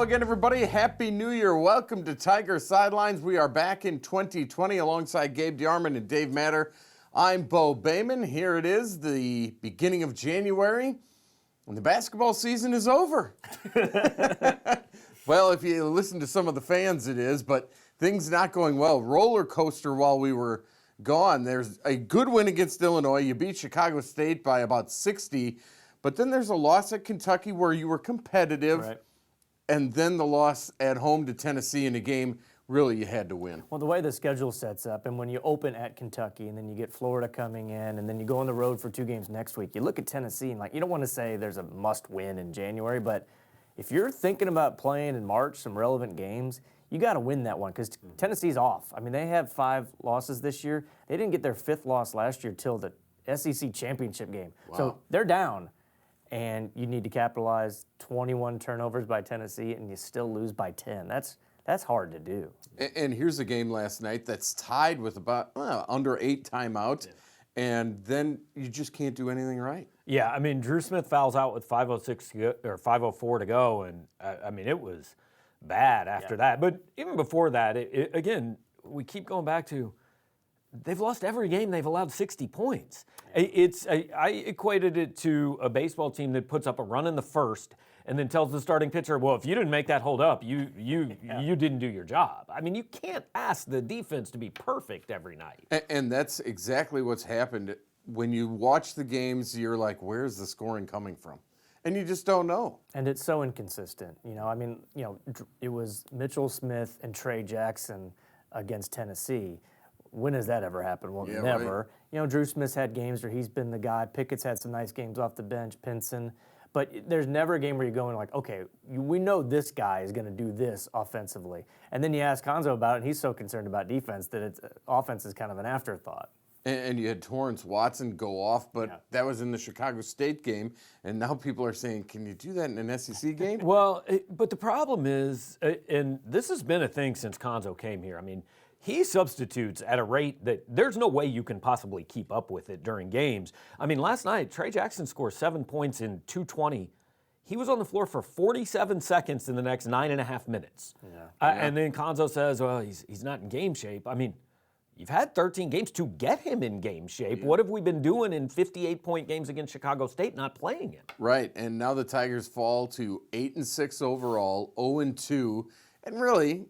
Hello again, everybody. Happy New Year. Welcome to Tiger Sidelines. We are back in 2020 alongside Gabe DeArmond and Dave Matter. I'm Bo Bayman. Here it is, the beginning of January, and the basketball season is over. Well, if you listen to some of the fans, it is, but things not going well. Roller coaster while we were gone. There's a good win against Illinois. You beat Chicago State by about 60, but then there's a loss at Kentucky where you were competitive. Right. And then the loss at home to Tennessee in a game really you had to win. Well, the way the schedule sets up, and when you open at Kentucky, and then you get Florida coming in, and then you go on the road for 2 games next week, you look at Tennessee, and you don't want to say there's a must-win in January, but if you're thinking about playing in March some relevant games, you got to win that one because Tennessee's off. I mean, they have 5 losses this year. They didn't get their 5th loss last year till the SEC championship game. Wow. So they're down. And you need to capitalize 21 turnovers by Tennessee, and you still lose by 10. That's hard to do. And here's a game last night that's tied with about under 8 timeouts, and then you just can't do anything right. Yeah, I mean, Drew Smith fouls out with 5:06 to go, or 5:04 to go, and I mean, it was bad after that. But even before that, again, we keep going back to they've lost every game they've allowed 60 points. I equated it to a baseball team that puts up a run in the first and then tells the starting pitcher, well, if you didn't make that hold up, you didn't do your job. I mean, you can't ask the defense to be perfect every night. And that's exactly what's happened. When you watch the games, you're like, where's the scoring coming from? And you just don't know. And it's so inconsistent. It was Mitchell Smith and Trey Jackson against Tennessee. When has that ever happened? Well, never. Right. Drew Smith's had games where he's been the guy. Pickett's had some nice games off the bench, Pinson. But there's never a game where you're going like, okay, we know this guy is going to do this offensively. And then you ask Konzo about it, and he's so concerned about defense that offense is kind of an afterthought. And you had Torrance Watson go off, but that was in the Chicago State game. And now people are saying, can you do that in an SEC game? Well, but the problem is, and this has been a thing since Konzo came here. I mean, he substitutes at a rate that there's no way you can possibly keep up with it during games. I mean, last night, Trey Jackson scored 7 points in 2:20. He was on the floor for 47 seconds in the next 9.5 minutes. And then Konzo says, well, he's not in game shape. I mean, you've had 13 games to get him in game shape. Yeah. What have we been doing in 58-point games against Chicago State, not playing him? Right, and now the Tigers fall to 8-6 overall, 0-2, and really,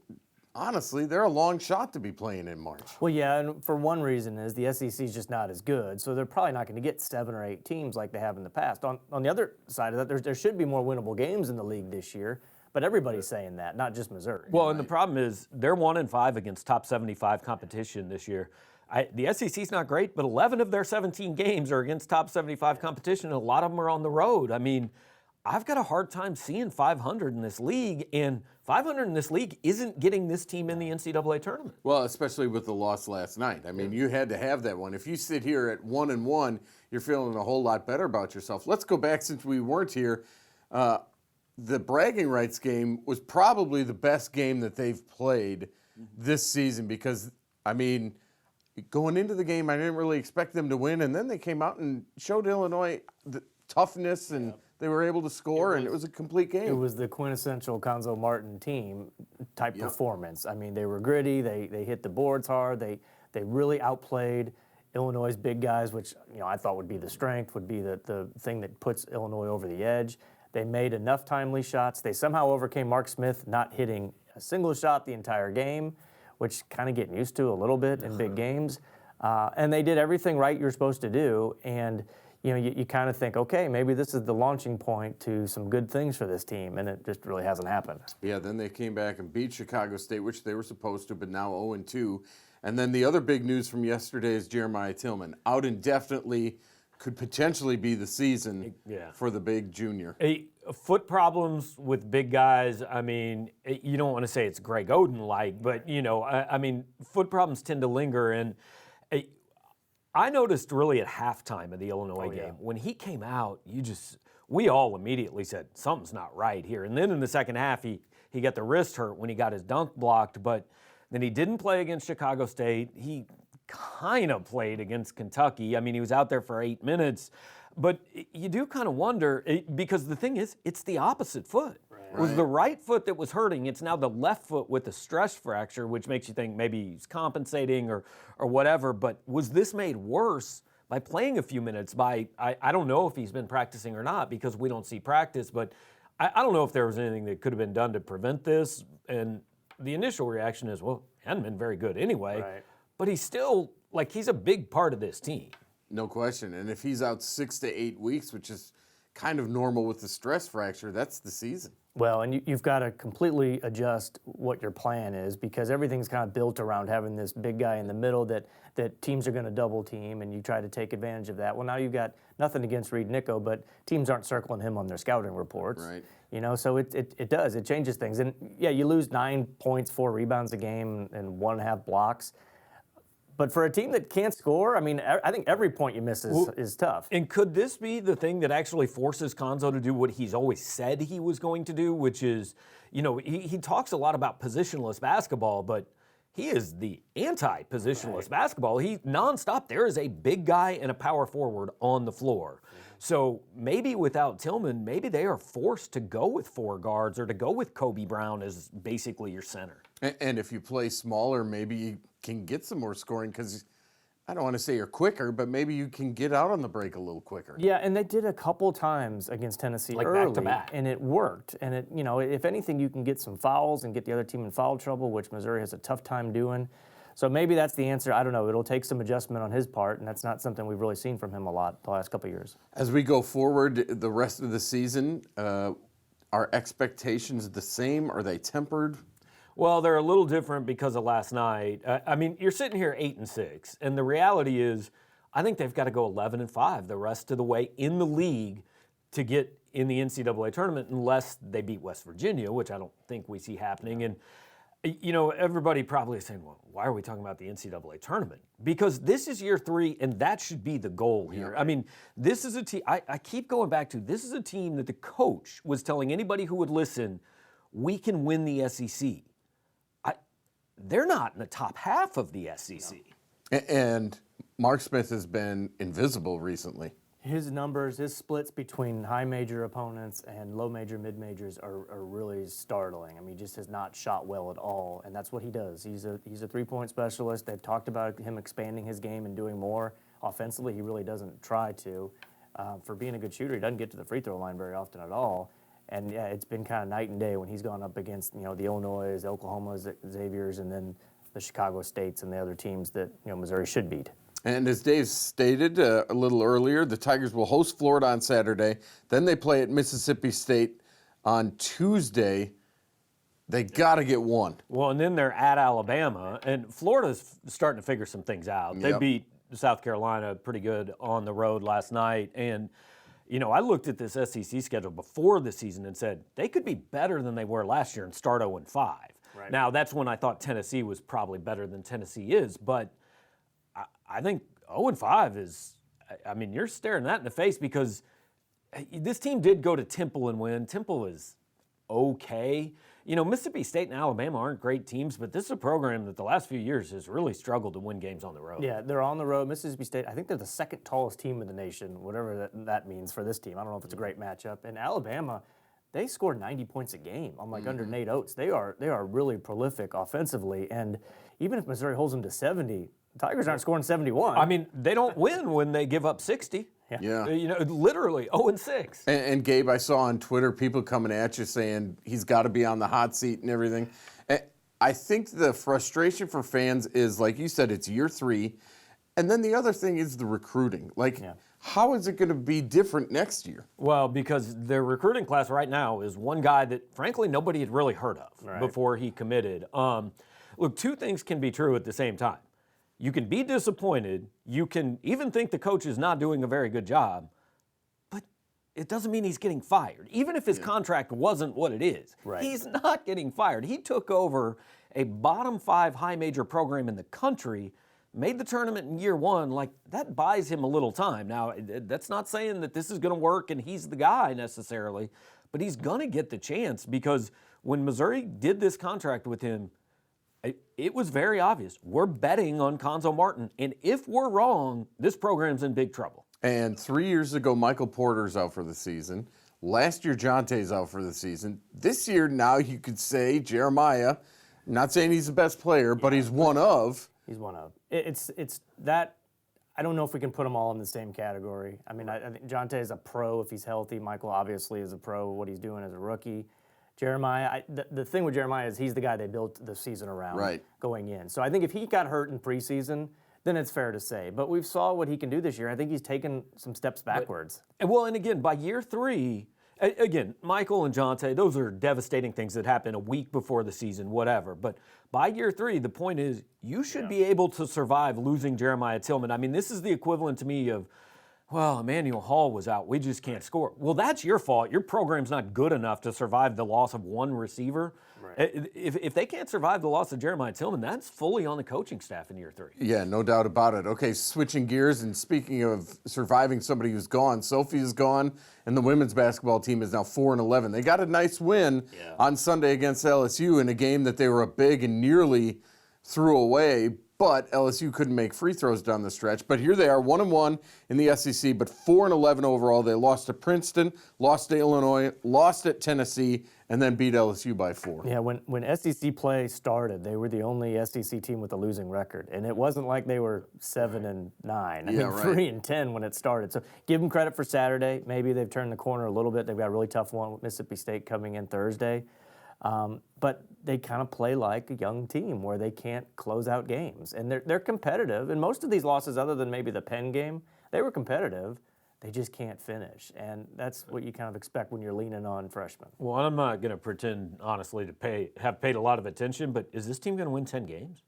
honestly, they're a long shot to be playing in March. Well, yeah, and for one reason is the SEC is just not as good, so they're probably not going to get 7 or 8 teams like they have in the past. On the other side of that, there should be more winnable games in the league this year, but everybody's saying that, not just Missouri. Well, and the problem is they're 1-5 against top 75 competition this year. The SEC's not great, but 11 of their 17 games are against top 75 competition, and a lot of them are on the road. I mean, I've got a hard time seeing 500 in this league, and 500 in this league isn't getting this team in the NCAA tournament. Well, especially with the loss last night. I mean, you had to have that one. If you sit here at 1-1, you're feeling a whole lot better about yourself. Let's go back since we weren't here. The bragging rights game was probably the best game that they've played this season because, I mean, going into the game, I didn't really expect them to win, and then they came out and showed Illinois the toughness and they were able to score, and it was a complete game. It was the quintessential Konzo Martin team type performance. I mean, they were gritty. They hit the boards hard. They really outplayed Illinois' big guys, which I thought would be the strength, would be the thing that puts Illinois over the edge. They made enough timely shots. They somehow overcame Mark Smith not hitting a single shot the entire game, which kind of getting used to a little bit in big games. And they did everything right you're supposed to do. And you kind of think, okay, maybe this is the launching point to some good things for this team, and it just really hasn't happened. Yeah, then they came back and beat Chicago State, which they were supposed to, but now 0-2. And then the other big news from yesterday is Jeremiah Tillman, out indefinitely, could potentially be the season for the big junior. Foot problems with big guys, I mean, you don't want to say it's Greg Oden-like, but, I mean, foot problems tend to linger, and I noticed really at halftime of the Illinois game, when he came out, we all immediately said, something's not right here. And then in the second half, he got the wrist hurt when he got his dunk blocked, but then he didn't play against Chicago State. He kind of played against Kentucky. I mean, he was out there for 8 minutes. But you do kind of wonder, because the thing is, it's the opposite foot. Right. It was the right foot that was hurting. It's now the left foot with the stress fracture, which makes you think maybe he's compensating or whatever. But was this made worse by playing a few minutes? I don't know if he's been practicing or not because we don't see practice, but I don't know if there was anything that could have been done to prevent this. And the initial reaction is, well, he hadn't been very good anyway. Right. But he's still, he's a big part of this team. No question. And if he's out 6 to 8 weeks, which is kind of normal with the stress fracture, that's the season. Well, and you've got to completely adjust what your plan is because everything's kind of built around having this big guy in the middle that teams are going to double team, and you try to take advantage of that. Well, now you've got nothing against Reed Nico, but teams aren't circling him on their scouting reports. Right. So it changes things. And yeah, you lose 9 points, 4 rebounds a game, and 1.5 blocks. But for a team that can't score, I think every point you miss is tough. And could this be the thing that actually forces Konzo to do what he's always said he was going to do, which is, he talks a lot about positionless basketball, but he is the anti-positionless basketball. He nonstop, there is a big guy and a power forward on the floor. So maybe without Tillman, maybe they are forced to go with 4 guards or to go with Kobe Brown as basically your center. And if you play smaller, maybe you can get some more scoring because I don't want to say you're quicker, but maybe you can get out on the break a little quicker. Yeah, and they did a couple times against Tennessee early, back to back, and it worked. And if anything, you can get some fouls and get the other team in foul trouble, which Missouri has a tough time doing. So maybe that's the answer. I don't know. It'll take some adjustment on his part, and that's not something we've really seen from him a lot the last couple of years. As we go forward the rest of the season, are expectations the same? Are they tempered? Well, they're a little different because of last night. You're sitting here 8-6, and the reality is, I think they've got to go 11-5 the rest of the way in the league to get in the NCAA tournament, unless they beat West Virginia, which I don't think we see happening. And everybody probably is saying, well, why are we talking about the NCAA tournament? Because this is year 3, and that should be the goal here. This is a team, I keep going back to, this is a team that the coach was telling anybody who would listen, we can win the SEC. They're not in the top half of the SEC. And Mark Smith has been invisible recently. His numbers, his splits between high major opponents and low major, mid majors are really startling. He just has not shot well at all, and that's what he does. He's a 3-point specialist. They've talked about him expanding his game and doing more offensively. He really doesn't try to. For being a good shooter, he doesn't get to the free throw line very often at all. And yeah, it's been kind of night and day when he's gone up against the Illinois, the Oklahoma, Xaviers, and then the Chicago States and the other teams that Missouri should beat. And as Dave stated a little earlier, the Tigers will host Florida on Saturday. Then they play at Mississippi State on Tuesday. They got to get one. Well, and then they're at Alabama, and Florida's starting to figure some things out. They beat South Carolina pretty good on the road last night, and I looked at this SEC schedule before the season and said they could be better than they were last year and start 0-5. Right. Now, that's when I thought Tennessee was probably better than Tennessee is, but I think 0-5 is, you're staring that in the face because this team did go to Temple and win. Temple is okay. Mississippi State and Alabama aren't great teams, but this is a program that the last few years has really struggled to win games on the road. Yeah, they're on the road. Mississippi State, I think they're the second tallest team in the nation, whatever that means for this team. I don't know if it's a great matchup. And Alabama, they score 90 points a game. Under Nate Oates. They are really prolific offensively. And even if Missouri holds them to 70, the Tigers aren't scoring 71. They don't win when they give up 60. Yeah. Literally 0-6. And Gabe, I saw on Twitter people coming at you saying he's got to be on the hot seat and everything. I think the frustration for fans is, like you said, it's year 3. And then the other thing is the recruiting. How is it going to be different next year? Well, because their recruiting class right now is one guy that, frankly, nobody had really heard of before he committed. Look, 2 things can be true at the same time. You can be disappointed. You can even think the coach is not doing a very good job, but it doesn't mean he's getting fired. Even if his contract wasn't what it is, he's not getting fired. He took over a bottom 5 high major program in the country, made the tournament in year 1. That buys him a little time. Now, that's not saying that this is going to work and he's the guy necessarily, but he's going to get the chance because when Missouri did this contract with him, it was very obvious. We're betting on Konzo Martin, and if we're wrong, this program's in big trouble. And 3 years ago, Michael Porter's out for the season. Last year, Jonte's out for the season. This year, now you could say Jeremiah, not saying he's the best player, but he's one of. He's one of. It's that. I don't know if we can put them all in the same category. I mean, I think Jonte is a pro if he's healthy. Michael obviously is a pro, what he's doing as a rookie. Jeremiah, the thing with Jeremiah is he's the guy they built the season around going in. So I think if he got hurt in preseason, then it's fair to say. But we've saw what he can do this year. I think he's taken some steps backwards. And again, by year 3, again, Michael and Jonte, those are devastating things that happen a week before the season, whatever. But by year 3, the point is you should be able to survive losing Jeremiah Tillman. I mean, this is the equivalent to me of, well, Emmanuel Hall was out. We just can't score. Well, that's your fault. Your program's not good enough to survive the loss of one receiver. Right. If they can't survive the loss of Jeremiah Tillman, that's fully on the coaching staff in year 3. Yeah, no doubt about it. Okay, switching gears and speaking of surviving somebody who's gone, Sophie is gone, and the women's basketball team is now 4-11. They got a nice win on Sunday against LSU in a game that they were up big and nearly threw away, but LSU couldn't make free throws down the stretch. But here they are, 1-1 in the SEC, but 4-11 overall. They lost to Princeton, lost to Illinois, lost at Tennessee, and then beat LSU by 4. Yeah, when SEC play started, they were the only SEC team with a losing record, and it wasn't like they were 7-9. I mean, 3-10 when it started. So give them credit for Saturday. Maybe they've turned the corner a little bit. They've got a really tough one with Mississippi State coming in Thursday. But they kind of play like a young team where they can't close out games. And they're competitive. And most of these losses, other than maybe the Penn game, they were competitive. They just can't finish. And that's what you kind of expect when you're leaning on freshmen. Well, I'm not going to pretend, honestly, to have paid a lot of attention, but is this team going to win 10 games?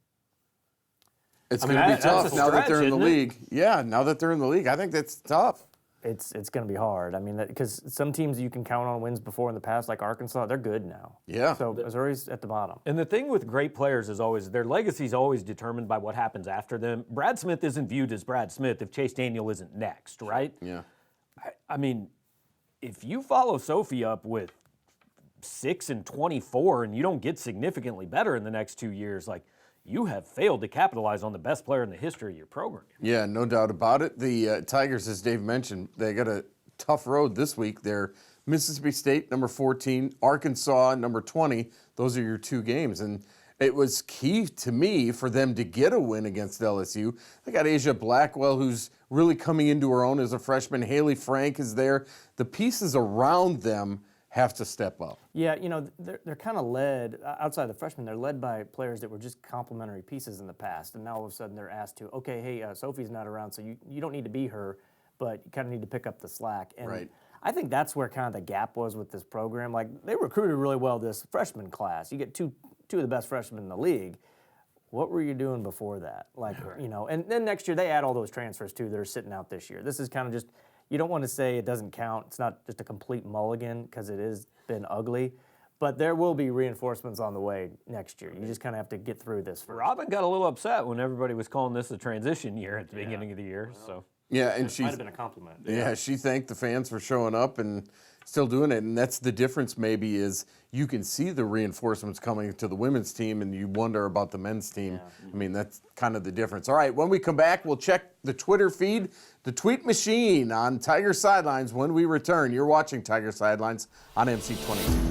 It's going to be tough now that they're in the league. Yeah, now that they're in the league, I think that's tough. It's going to be hard. I mean, because some teams you can count on wins before in the past, like Arkansas, they're good now. Yeah. So Missouri's at the bottom. And the thing with great players is always their legacy is always determined by what happens after them. Brad Smith isn't viewed as Brad Smith if Chase Daniel isn't next, right? Yeah. I mean, if you follow Sophie up with 6-24 and you don't get significantly better in the next 2 years, like, you have failed to capitalize on the best player in the history of your program. Yeah, no doubt about it. The Tigers, as Dave mentioned, they got a tough road this week. They're Mississippi State, number 14, Arkansas, number 20. Those are your 2 games. And it was key to me for them to get a win against LSU. They got Asia Blackwell, who's really coming into her own as a freshman. Haley Frank is there. The pieces around them have to step up. Yeah, you know, they're kind of led, outside the freshmen, they're led by players that were just complementary pieces in the past, and now all of a sudden they're asked to, okay, hey, Sophie's not around, so you don't need to be her, but you kind of need to pick up the slack. And I think that's where kind of the gap was with this program. Like, they recruited really well this freshman class. You get two of the best freshmen in the league. What were you doing before that? Like, you know, and then next year they add all those transfers too that are sitting out this year. This is kind of just, you don't want to say it doesn't count. It's not just a complete mulligan because it has been ugly. But there will be reinforcements on the way next year. You just kind of have to get through this first. Robin got a little upset when everybody was calling this a transition year at the beginning of the year. So yeah, and she might have been a compliment. Yeah, she thanked the fans for showing up and still doing it. And that's the difference maybe is you can see the reinforcements coming to the women's team and you wonder about the men's team. Yeah. I mean, that's kind of the difference. All right, when we come back, we'll check the Twitter feed, the tweet machine on Tiger Sidelines when we return. You're watching Tiger Sidelines on MC22.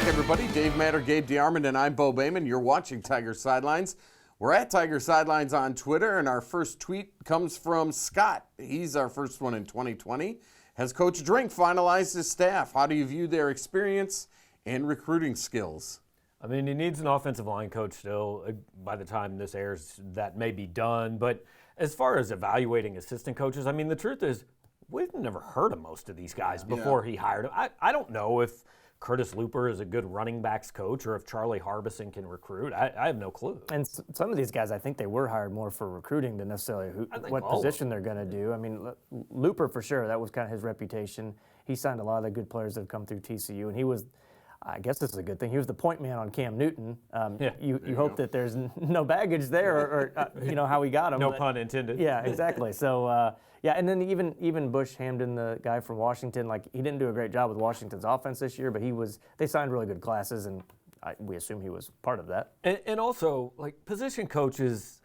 Everybody, Dave Matter, Gabe DeArmond, and I'm Bo Bayman. You're watching Tiger Sidelines. We're at Tiger Sidelines on Twitter, and our first tweet comes from Scott. He's our first one in 2020. Has Coach Drink finalized his staff? How do you view their experience and recruiting skills? I mean, he needs an offensive line coach still. By the time this airs, that may be done. But as far as evaluating assistant coaches, I mean, the truth is we've never heard of most of these guys before he hired them. I don't know if Curtis Looper is a good running backs coach or if Charlie Harbison can recruit. I have no clue. And some of these guys, I think they were hired more for recruiting than necessarily what position they're going to do. I mean, Looper for sure, that was kind of his reputation. He signed a lot of the good players that have come through TCU, and he was, I guess this is a good thing, he was the point man on Cam Newton. You hope that there's no baggage there or you know, how he got him. No pun intended. Yeah, exactly. So, yeah, and then even Bush Hamden, the guy from Washington, like he didn't do a great job with Washington's offense this year, but they signed really good classes, and we assume he was part of that. And also, like, position coaches,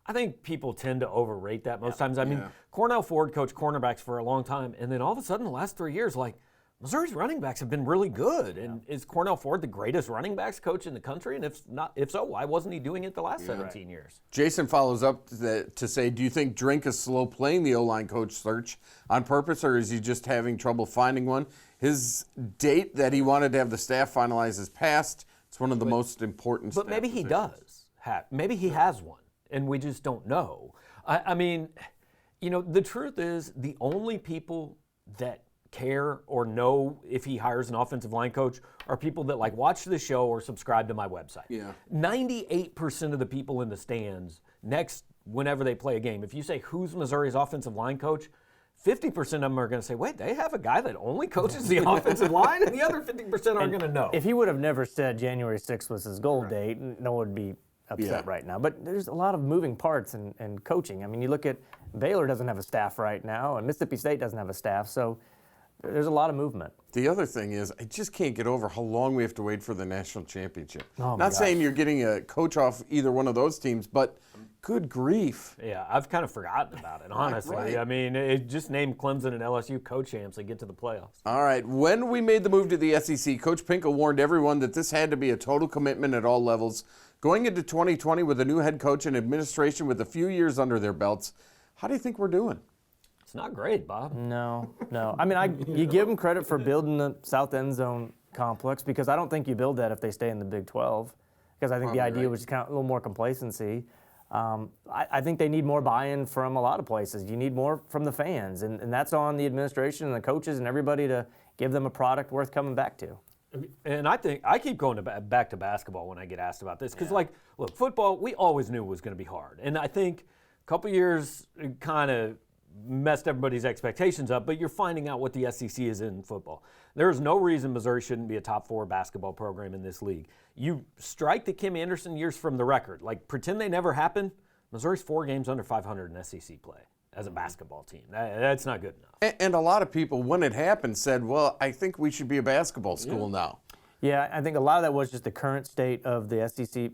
I think people tend to overrate that most times. I mean, Cornell Ford coached cornerbacks for a long time, and then all of a sudden, the last 3 years, like, Missouri's running backs have been really good. And is Cornell Ford the greatest running backs coach in the country? And if so, why wasn't he doing it the last 17 years? Jason follows up to say, do you think Drink is slow playing the O-line coach search on purpose, or is he just having trouble finding one? His date that he wanted to have the staff finalize is passed. It's one of the most important But maybe he does. Maybe he has one, and we just don't know. I mean, the truth is the only people that care or know if he hires an offensive line coach are people that watch the show or subscribe to my website. 98% of the people in the stands whenever they play a game, if you say who's Missouri's offensive line coach, 50% of them are going to say, wait, they have a guy that only coaches the offensive line, and the other 50% aren't going to know. If he would have never said January 6th was his goal date, no one would be upset right now. But there's a lot of moving parts in coaching. I mean, you look at Baylor doesn't have a staff right now, and Mississippi State doesn't have a staff, so there's a lot of movement. The other thing is, I just can't get over how long we have to wait for the national championship. Oh, Not saying you're getting a coach off either one of those teams, but good grief. Yeah, I've kind of forgotten about it, honestly. Right. I mean, it just named Clemson and LSU co-champs and get to the playoffs. All right, when we made the move to the SEC, Coach Pinkel warned everyone that this had to be a total commitment at all levels. Going into 2020 with a new head coach and administration with a few years under their belts, how do you think we're doing? It's not great, Bob. No. I mean, you give them credit for building the South End Zone complex, because I don't think you build that if they stay in the Big 12, because I think the idea was just kind of a little more complacency. I think they need more buy-in from a lot of places. You need more from the fans, and that's on the administration and the coaches and everybody to give them a product worth coming back to. And I think I keep going back to basketball when I get asked about this, because, look, football, we always knew was going to be hard. And I think a couple years kind of messed everybody's expectations up, but you're finding out what the SEC is in football. There's no reason Missouri shouldn't be a top 4 basketball program in this league. You strike the Kim Anderson years from the record. Pretend they never happened. Missouri's 4 games under 500 in SEC play as a basketball team. That's not good enough. And a lot of people, when it happened, said, well, I think we should be a basketball school now. Yeah, I think a lot of that was just the current state of the SEC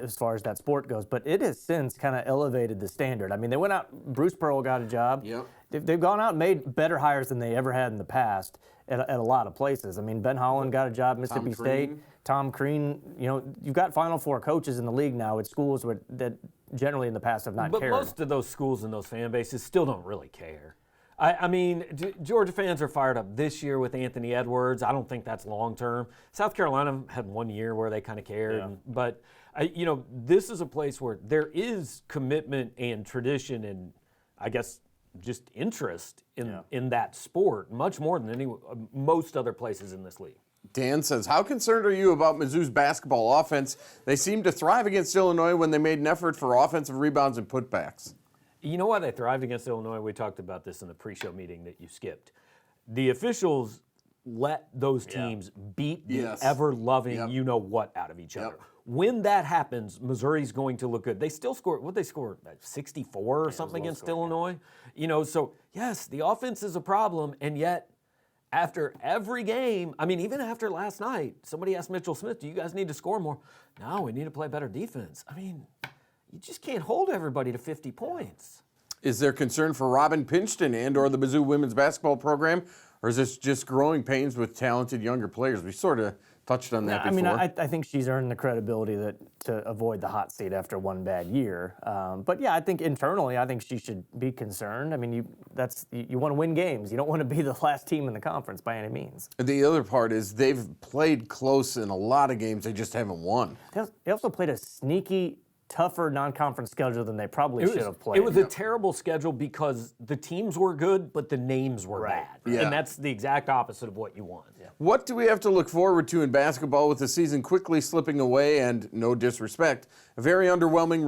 as far as that sport goes, but it has since kind of elevated the standard. I mean, they went out, Bruce Pearl got a job. Yep. They've gone out and made better hires than they ever had in the past at a lot of places. I mean, Ben Holland got a job at Mississippi State. Tom Crean, you've got Final Four coaches in the league now at schools that generally in the past have not cared. But most of those schools and those fan bases still don't really care. I mean, Georgia fans are fired up this year with Anthony Edwards. I don't think that's long term. South Carolina had 1 year where they kind of cared. Yeah. But, this is a place where there is commitment and tradition and, I guess, just interest in that sport, much more than most other places in this league. Dan says, how concerned are you about Mizzou's basketball offense? They seemed to thrive against Illinois when they made an effort for offensive rebounds and putbacks. You know why they thrived against Illinois? We talked about this in the pre-show meeting that you skipped. The officials let those teams beat the ever-loving you-know-what out of each other. When that happens, Missouri's going to look good. They still scored, what they scored, 64 or something against Illinois? So yes, the offense is a problem, and yet after every game, I mean, even after last night, somebody asked Mitchell Smith, do you guys need to score more? No, we need to play better defense. I mean, you just can't hold everybody to 50 points. Is there concern for Robin Pinchton and or the Mizzou women's basketball program, or is this just growing pains with talented younger players? We sort of touched on that before. I mean, I think she's earned the credibility to avoid the hot seat after one bad year. But yeah, I think internally, I think she should be concerned. I mean, you want to win games. You don't want to be the last team in the conference by any means. The other part is they've played close in a lot of games. They just haven't won. They also played a sneaky, tougher non-conference schedule than they probably should have played. It was a terrible schedule because the teams were good, but the names were bad. Yeah. And that's the exact opposite of what you want. Yeah. What do we have to look forward to in basketball with the season quickly slipping away and, no disrespect, a very underwhelming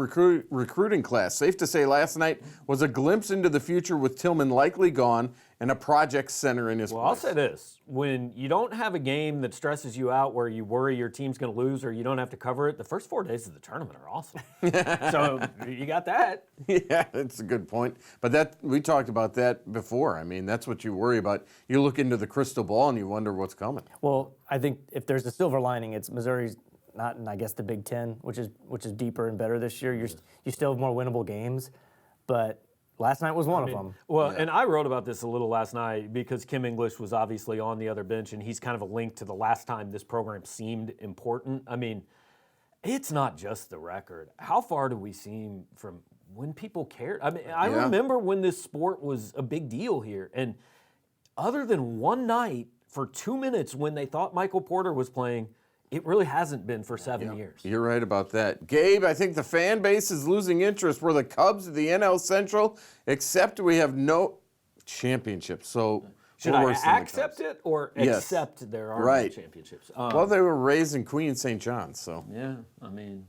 recruiting class? Safe to say last night was a glimpse into the future with Tillman likely gone and a project center in his place. I'll say this. When you don't have a game that stresses you out where you worry your team's going to lose or you don't have to cover it, the first 4 days of the tournament are awesome. So you got that. Yeah, that's a good point. But we talked about that before. I mean, that's what you worry about. You look into the crystal ball and you wonder what's what's coming. Well, I think if there's a silver lining, it's Missouri's not in, I guess, the Big Ten, which is deeper and better this year. You still have more winnable games, but last night was one of them. Well, and I wrote about this a little last night because Kim English was obviously on the other bench, and he's kind of a link to the last time this program seemed important. I mean, it's not just the record. How far do we seem from when people cared? I mean, I remember when this sport was a big deal here, and other than one night for 2 minutes when they thought Michael Porter was playing, it really hasn't been for 7 years. You're right about that. Gabe, I think the fan base is losing interest. We're the Cubs of the NL Central, except we have no championship. So Should we're I worse than the accept Cubs. it or Yes. accept there are Right. no championships? Well, they were raised in Queen St. John's, so. Yeah, I mean,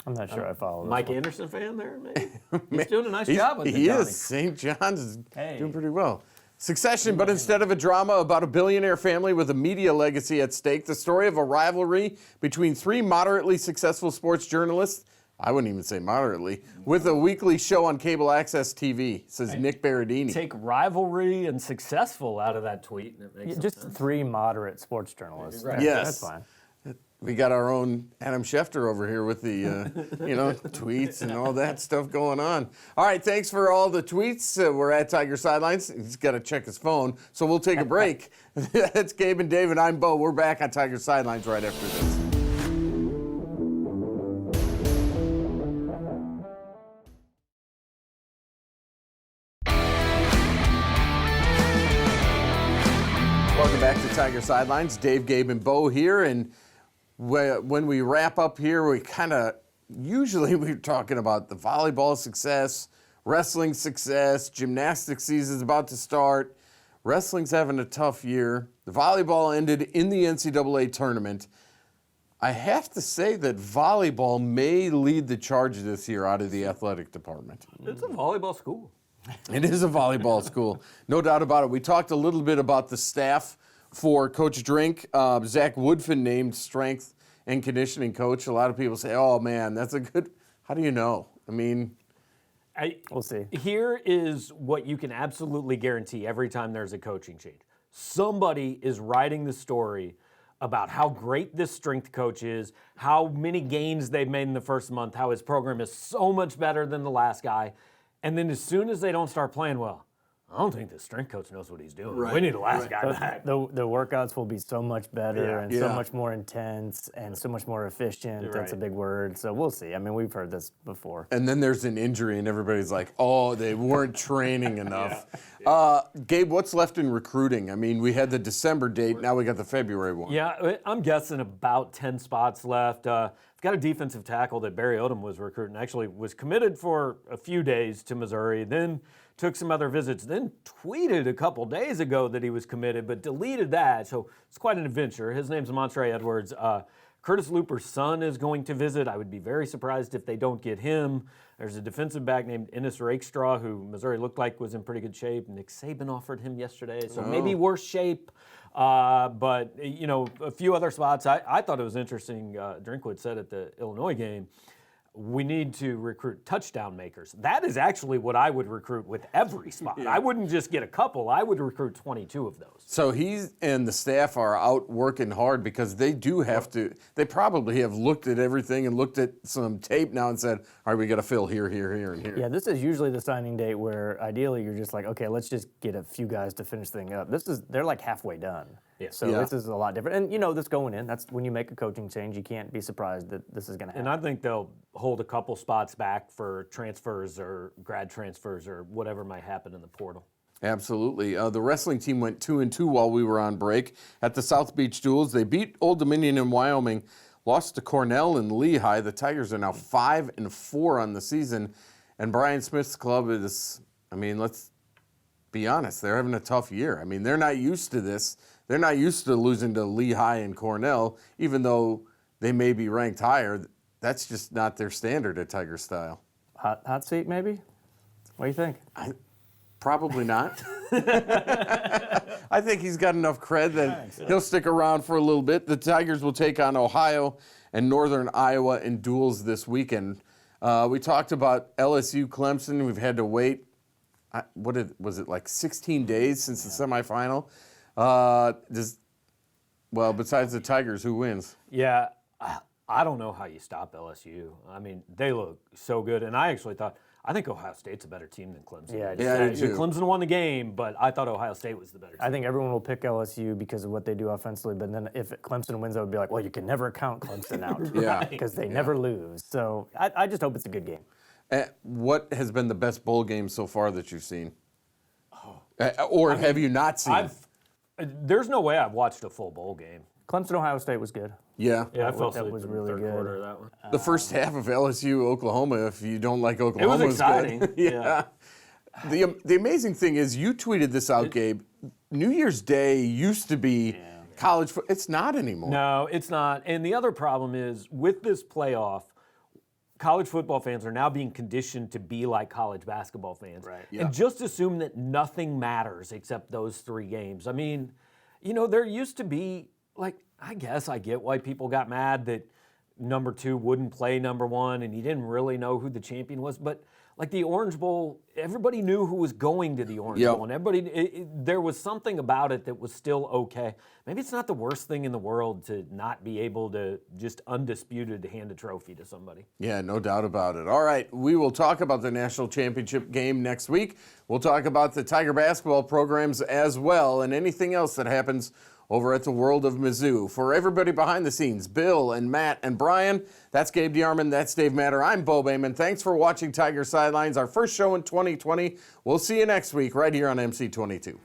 I'm not sure I follow this Mike one. Anderson fan there, maybe? He's doing a nice job with it, He Johnny. is. St. John's is Hey. doing pretty well. Succession, but instead of a drama about a billionaire family with a media legacy at stake, the story of a rivalry between three moderately successful sports journalists, I wouldn't even say moderately, with a weekly show on cable access TV, says Nick Berardini. Take rivalry and successful out of that tweet. And it makes some Just sense. 3 moderate sports journalists. Right. Yes. That's fine. We got our own Adam Schefter over here with the, tweets and all that stuff going on. All right, thanks for all the tweets. We're at Tiger Sidelines. He's got to check his phone, so we'll take a break. That's Gabe and David. I'm Bo. We're back on Tiger Sidelines right after this. Welcome back to Tiger Sidelines. Dave, Gabe, and Bo here, and when we wrap up here, we usually we're talking about the volleyball success, wrestling success, gymnastics season's about to start. Wrestling's having a tough year. The volleyball ended in the NCAA tournament. I have to say that volleyball may lead the charge this year out of the athletic department. It's a volleyball school. It is a volleyball school, no doubt about it. We talked a little bit about the staff for Coach Drink. Zach Woodfin named strength and conditioning coach. A lot of people say, oh, man, that's a good – how do you know? I mean – We'll see. Here is what you can absolutely guarantee every time there's a coaching change. Somebody is writing the story about how great this strength coach is, how many gains they've made in the first month, how his program is so much better than the last guy. And then as soon as they don't start playing well, I don't think the strength coach knows what he's doing. Right. We need the last guy back. The workouts will be so much better and so Yeah. much more intense and so much more efficient. You're That's a right. big word. So we'll see. I mean, we've heard this before. and then there's an injury, and everybody's like, oh, they weren't training enough. Gabe, what's left in recruiting? I mean, we had the December date. Now we got the February one. Yeah, I'm guessing about 10 spots left. I've got a defensive tackle that Barry Odom was recruiting. Actually was committed for a few days to Missouri, then took some other visits, then tweeted a couple days ago that he was committed, but deleted that. So it's quite an adventure. His name's Montre Edwards. Curtis Looper's son is going to visit. I would be very surprised if they don't get him. There's a defensive back named Ennis Rakestraw, who Missouri looked like was in pretty good shape. Nick Saban offered him yesterday, so maybe worse shape. But, a few other spots. I thought it was interesting. Drinkwood said at the Illinois game, we need to recruit touchdown makers. That is actually what I would recruit with every spot. I wouldn't just get a couple. I would recruit 22 of those. So he and the staff are out working hard because they do have to. They probably have looked at everything and looked at some tape now and said, all right, we got to fill here, here, here, and here. Yeah, this is usually the signing date where ideally you're just like, okay, let's just get a few guys to finish the thing up. They're like halfway done. Yeah. So Yeah. this is a lot different. And this going in, that's when you make a coaching change, you can't be surprised that this is going to happen. And I think they'll hold a couple spots back for transfers or grad transfers or whatever might happen in the portal. Absolutely. The wrestling team went 2-2 while we were on break at the South Beach Duels. They beat Old Dominion in Wyoming, lost to Cornell and Lehigh. The Tigers are now 5-4 on the season. And Brian Smith's club is, let's be honest, they're having a tough year. They're not used to this. They're not used to losing to Lehigh and Cornell, even though they may be ranked higher. That's just not their standard at Tiger Style. Hot seat, maybe? What do you think? Probably not. I think he's got enough cred that he'll stick around for a little bit. The Tigers will take on Ohio and Northern Iowa in duels this weekend. We talked about LSU Clemson. We've had to wait, was it like 16 days since the semifinal? Well, besides the Tigers, who wins? Yeah, I don't know how you stop LSU. I mean, they look so good, and I think Ohio State's a better team than Clemson. Yeah, I do too. Clemson won the game, but I thought Ohio State was the better team. I think everyone will pick LSU because of what they do offensively, but then if Clemson wins, I would be like, well, you can never count Clemson out. Yeah. Because they never lose. So I just hope it's a good game. What has been the best bowl game so far that you've seen? Or have you not seen? There's no way I've watched a full bowl game. Clemson, Ohio State was good. Yeah. Yeah, I fell that asleep was in really the third good. quarter of that one. The first half of LSU Oklahoma, if you don't like It Oklahoma, was exciting. good. Yeah. The amazing thing is, you tweeted this out, Gabe. New Year's Day used to be college football. It's not anymore. No, it's not. And the other problem is with this playoff, college football fans are now being conditioned to be like college basketball fans. Right. Yeah. And just assume that nothing matters except those 3 games. I mean, there used to be, like, I guess I get why people got mad that number 2 wouldn't play number 1 and you didn't really know who the champion was. But, like, the Orange Bowl, everybody knew who was going to the Orange Yep. Bowl. And everybody, there was something about it that was still okay. Maybe it's not the worst thing in the world to not be able to just undisputed hand a trophy to somebody. Yeah, no doubt about it. All right, we will talk about the national championship game next week. We'll talk about the Tiger basketball programs as well, and anything else that happens over at the World of Mizzou. For everybody behind the scenes, Bill and Matt and Brian, that's Gabe DeArmond, that's Dave Matter, I'm Bo Bayman. Thanks for watching Tiger Sidelines, our first show in 2020. We'll see you next week right here on MC22.